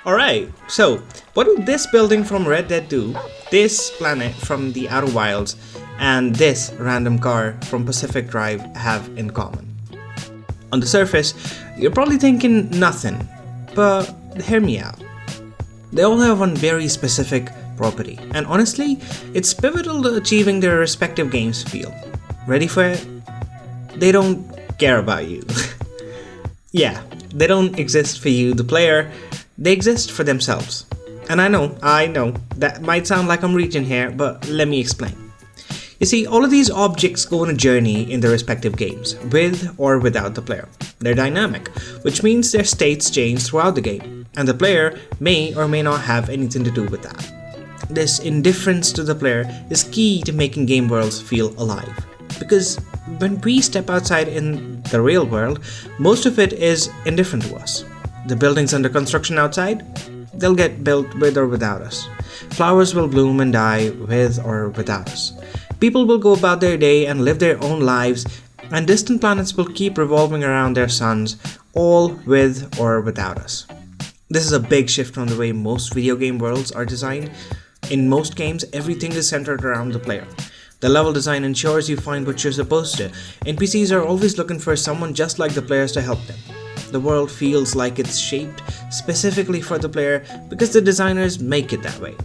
Alright, so what do this building from Red Dead 2, this planet from the Outer Wilds, and this random car from Pacific Drive have in common? On the surface, you're probably thinking nothing, but hear me out. They all have one very specific property, and honestly, it's pivotal to achieving their respective game's feel. Ready for it? They don't care about you. Yeah, they don't exist for you, the player, they exist for themselves. And I know, that might sound like I'm reaching here, but let me explain. You see, all of these objects go on a journey in their respective games, with or without the player. They're dynamic, which means their states change throughout the game, and the player may or may not have anything to do with that. This indifference to the player is key to making game worlds feel alive. Because when we step outside in the real world, most of it is indifferent to us. The buildings under construction outside, they'll get built with or without us. Flowers will bloom and die with or without us. People will go about their day and live their own lives, and distant planets will keep revolving around their suns, all with or without us. This is a big shift from the way most video game worlds are designed. In most games, everything is centered around the player. The level design ensures you find what you're supposed to. NPCs are always looking for someone just like the players to help them. The world feels like it's shaped specifically for the player because the designers make it that way.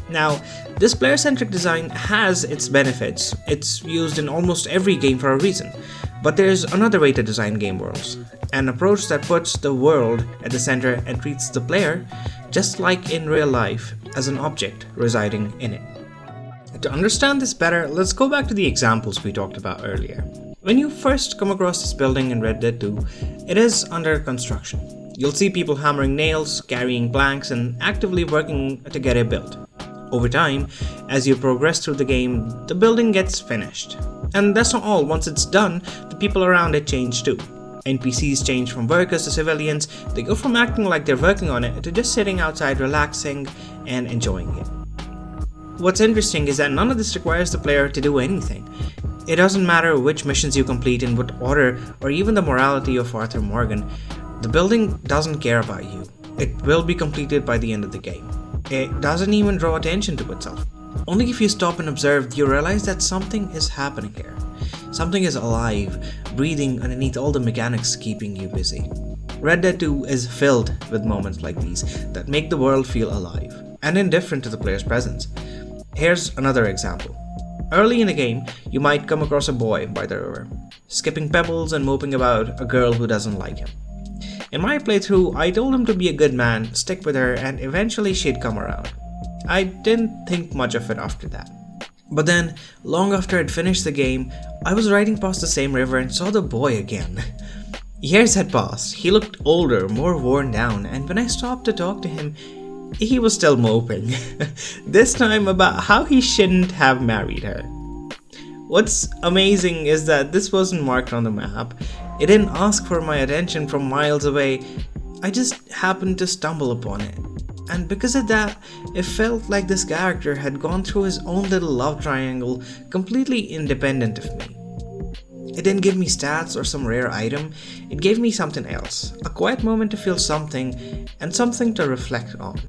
Now, this player-centric design has its benefits. It's used in almost every game for a reason. But there's another way to design game worlds. An approach that puts the world at the center and treats the player, just like in real life, as an object residing in it. To understand this better, let's go back to the examples we talked about earlier. When you first come across this building in Red Dead 2, it is under construction. You'll see people hammering nails, carrying planks, and actively working to get it built. Over time, as you progress through the game, the building gets finished. And that's not all. Once it's done, the people around it change too. NPCs change from workers to civilians. They go from acting like they're working on it to just sitting outside relaxing and enjoying it. What's interesting is that none of this requires the player to do anything. It doesn't matter which missions you complete in what order or even the morality of Arthur Morgan. The building doesn't care about you. It will be completed by the end of the game. It doesn't even draw attention to itself. Only if you stop and observe, you realize that something is happening here. Something is alive, breathing underneath all the mechanics keeping you busy. Red Dead 2 is filled with moments like these that make the world feel alive and indifferent to the player's presence. Here's another example. Early in the game, you might come across a boy by the river, skipping pebbles and moping about a girl who doesn't like him. In my playthrough, I told him to be a good man, stick with her, and eventually she'd come around. I didn't think much of it after that. But then, long after I'd finished the game, I was riding past the same river and saw the boy again. Years had passed, he looked older, more worn down, and when I stopped to talk to him, he was still moping. This time about how he shouldn't have married her. What's amazing is that this wasn't marked on the map. It didn't ask for my attention from miles away. I just happened to stumble upon it. And because of that, it felt like this character had gone through his own little love triangle completely independent of me. It didn't give me stats or some rare item, it gave me something else. A quiet moment to feel something, and something to reflect on.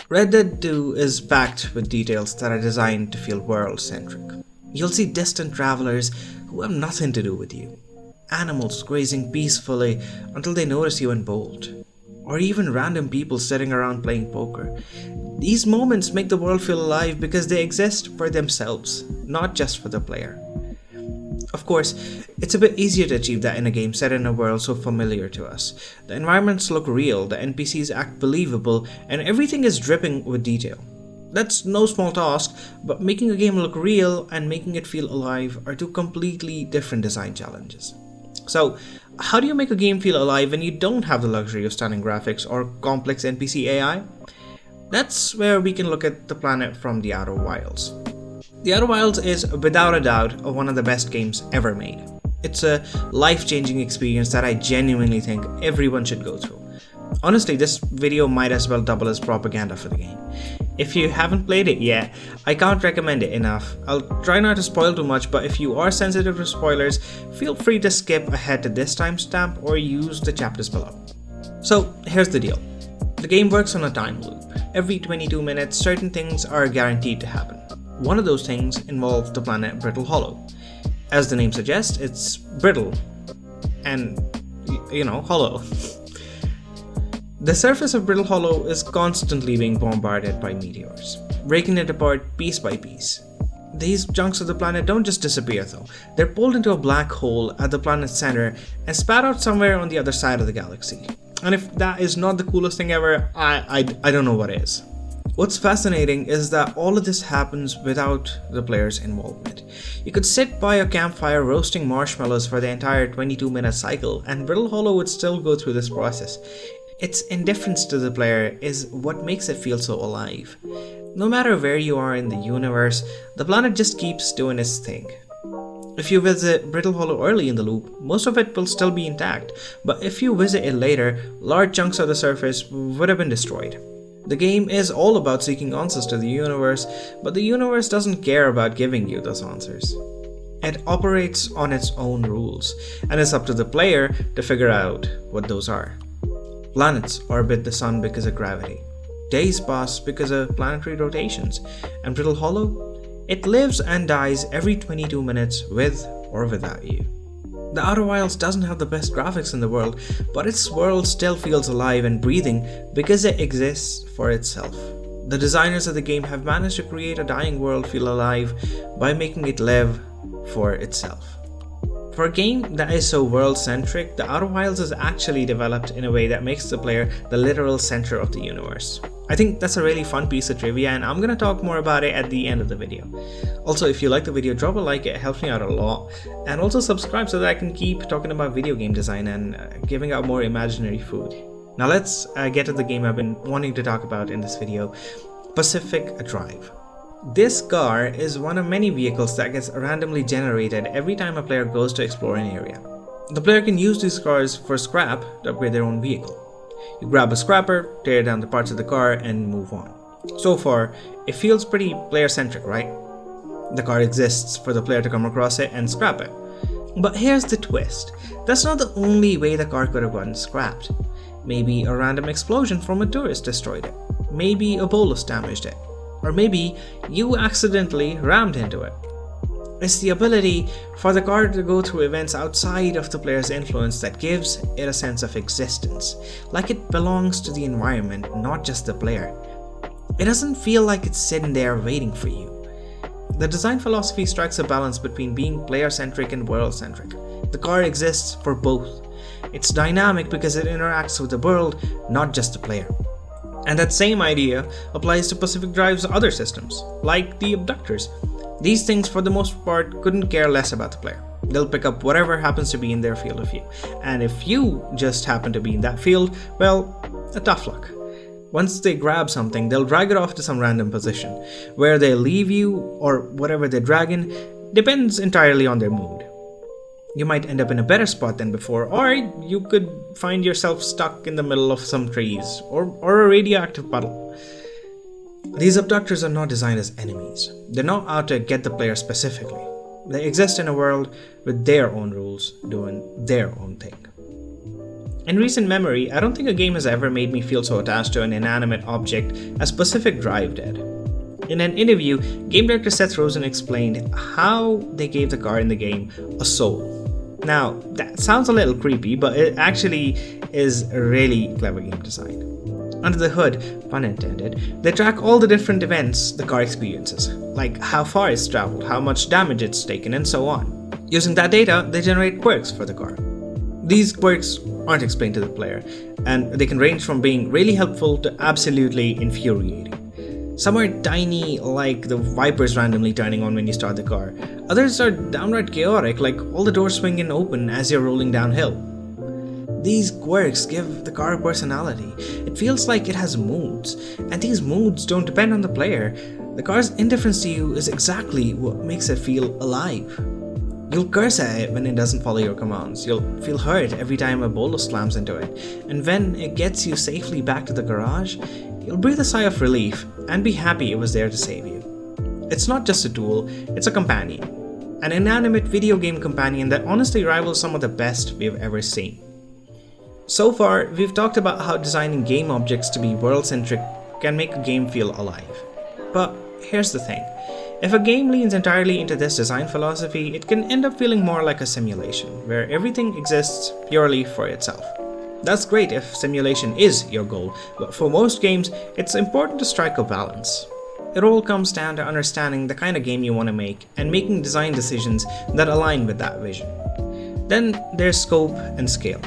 Red Dead 2 is packed with details that are designed to feel world-centric. You'll see distant travelers who have nothing to do with you. Animals grazing peacefully until they notice you and bolt. Or even random people sitting around playing poker. These moments make the world feel alive because they exist for themselves, not just for the player. Of course, it's a bit easier to achieve that in a game set in a world so familiar to us. The environments look real, the NPCs act believable, and everything is dripping with detail. That's no small task, but making a game look real and making it feel alive are two completely different design challenges. So, how do you make a game feel alive when you don't have the luxury of stunning graphics or complex NPC AI? That's where we can look at the planet from the Outer Wilds. The Outer Wilds is, without a doubt, one of the best games ever made. It's a life-changing experience that I genuinely think everyone should go through. Honestly, this video might as well double as propaganda for the game. If you haven't played it yet, I can't recommend it enough. I'll try not to spoil too much, but if you are sensitive to spoilers, feel free to skip ahead to this timestamp or use the chapters below. So here's the deal. The game works on a time loop. Every 22 minutes, certain things are guaranteed to happen. One of those things involves the planet Brittle Hollow. As the name suggests, it's brittle and, hollow. The surface of Brittle Hollow is constantly being bombarded by meteors, breaking it apart piece by piece. These chunks of the planet don't just disappear though. They're pulled into a black hole at the planet's center and spat out somewhere on the other side of the galaxy. And if that is not the coolest thing ever, I don't know what is. What's fascinating is that all of this happens without the player's involvement. You could sit by a campfire roasting marshmallows for the entire 22-minute cycle, and Brittle Hollow would still go through this process. Its indifference to the player is what makes it feel so alive. No matter where you are in the universe, the planet just keeps doing its thing. If you visit Brittle Hollow early in the loop, most of it will still be intact, but if you visit it later, large chunks of the surface would have been destroyed. The game is all about seeking answers to the universe, but the universe doesn't care about giving you those answers. It operates on its own rules, and it's up to the player to figure out what those are. Planets orbit the sun because of gravity. Days pass because of planetary rotations, and Brittle Hollow? It lives and dies every 22 minutes with or without you. The Outer Wilds doesn't have the best graphics in the world, but its world still feels alive and breathing because it exists for itself. The designers of the game have managed to create a dying world feel alive by making it live for itself. For a game that is so world-centric, the Outer Wilds is actually developed in a way that makes the player the literal center of the universe. I think that's a really fun piece of trivia, and I'm gonna talk more about it at the end of the video. Also, if you like the video, drop a like, it helps me out a lot. And also subscribe so that I can keep talking about video game design and giving out more imaginary food. Now let's get to the game I've been wanting to talk about in this video, Pacific Drive. This car is one of many vehicles that gets randomly generated every time a player goes to explore an area. The player can use these cars for scrap to upgrade their own vehicle. You grab a scrapper, tear down the parts of the car, and move on. So far, it feels pretty player-centric, right? The car exists for the player to come across it and scrap it. But here's the twist. That's not the only way the car could have gotten scrapped. Maybe a random explosion from a tourist destroyed it. Maybe a bolus damaged it. Or maybe you accidentally rammed into it. It's the ability for the car to go through events outside of the player's influence that gives it a sense of existence, like it belongs to the environment, not just the player. It doesn't feel like it's sitting there waiting for you. The design philosophy strikes a balance between being player-centric and world-centric. The car exists for both. It's dynamic because it interacts with the world, not just the player. And that same idea applies to Pacific Drive's other systems, like the abductors. These things, for the most part, couldn't care less about the player. They'll pick up whatever happens to be in their field of view. And if you just happen to be in that field, well, a tough luck. Once they grab something, they'll drag it off to some random position. Where they leave you, or whatever they're dragging, depends entirely on their mood. You might end up in a better spot than before, or you could find yourself stuck in the middle of some trees, or a radioactive puddle. These abductors are not designed as enemies. They're not out to get the player specifically. They exist in a world with their own rules, doing their own thing. In recent memory, I don't think a game has ever made me feel so attached to an inanimate object as Pacific Drive did. In an interview, game director Seth Rosen explained how they gave the car in the game a soul. Now, that sounds a little creepy, but it actually is a really clever game design. Under the hood, pun intended, they track all the different events the car experiences, like how far it's traveled, how much damage it's taken, and so on. Using that data, they generate quirks for the car. These quirks aren't explained to the player, and they can range from being really helpful to absolutely infuriating. Some are tiny, like the wipers randomly turning on when you start the car. Others are downright chaotic, like all the doors swinging open as you're rolling downhill. These quirks give the car personality. It feels like it has moods, and these moods don't depend on the player. The car's indifference to you is exactly what makes it feel alive. You'll curse at it when it doesn't follow your commands. You'll feel hurt every time a bolus slams into it. And when it gets you safely back to the garage, you'll breathe a sigh of relief and be happy it was there to save you. It's not just a tool, it's a companion. An inanimate video game companion that honestly rivals some of the best we've ever seen. So far, we've talked about how designing game objects to be world-centric can make a game feel alive. But here's the thing. If a game leans entirely into this design philosophy, it can end up feeling more like a simulation, where everything exists purely for itself. That's great if simulation is your goal, but for most games, it's important to strike a balance. It all comes down to understanding the kind of game you want to make and making design decisions that align with that vision. Then there's scope and scale.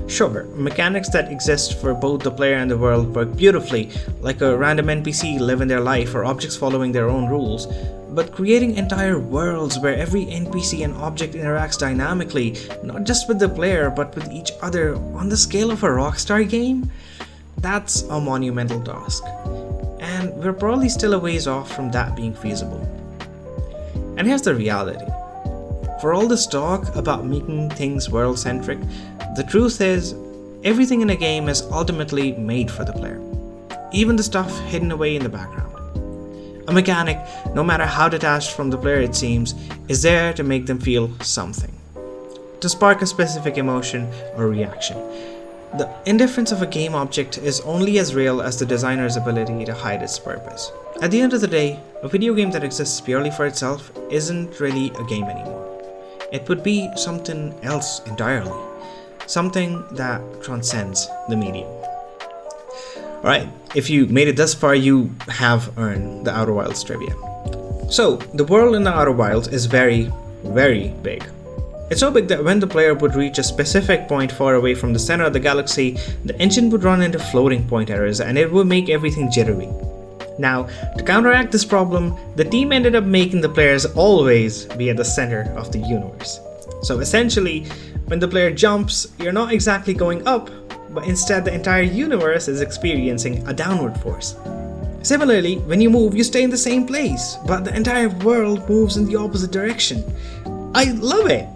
Sure, mechanics that exist for both the player and the world work beautifully, like a random NPC living their life or objects following their own rules, but creating entire worlds where every NPC and object interacts dynamically, not just with the player but with each other on the scale of a Rockstar game? That's a monumental task. And we're probably still a ways off from that being feasible. And here's the reality. For all this talk about making things world-centric, the truth is, everything in a game is ultimately made for the player. Even the stuff hidden away in the background. A mechanic, no matter how detached from the player it seems, is there to make them feel something. To spark a specific emotion or reaction. The indifference of a game object is only as real as the designer's ability to hide its purpose. At the end of the day, a video game that exists purely for itself isn't really a game anymore. It would be something else entirely. Something that transcends the medium. Alright, if you made it thus far, you have earned the Outer Wilds trivia. So, the world in the Outer Wilds is very, very big. It's so big that when the player would reach a specific point far away from the center of the galaxy, the engine would run into floating point errors and it would make everything jittery. Now, to counteract this problem, the team ended up making the players always be at the center of the universe. So essentially, when the player jumps, you're not exactly going up, but instead the entire universe is experiencing a downward force. Similarly, when you move, you stay in the same place, but the entire world moves in the opposite direction. I love it!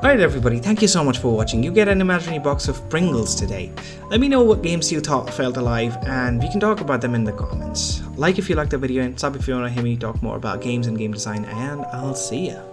Alright everybody, thank you so much for watching. You get an imaginary box of Pringles today. Let me know what games you thought felt alive and we can talk about them in the comments. Like if you liked the video and sub if you want to hear me talk more about games and game design, and I'll see ya.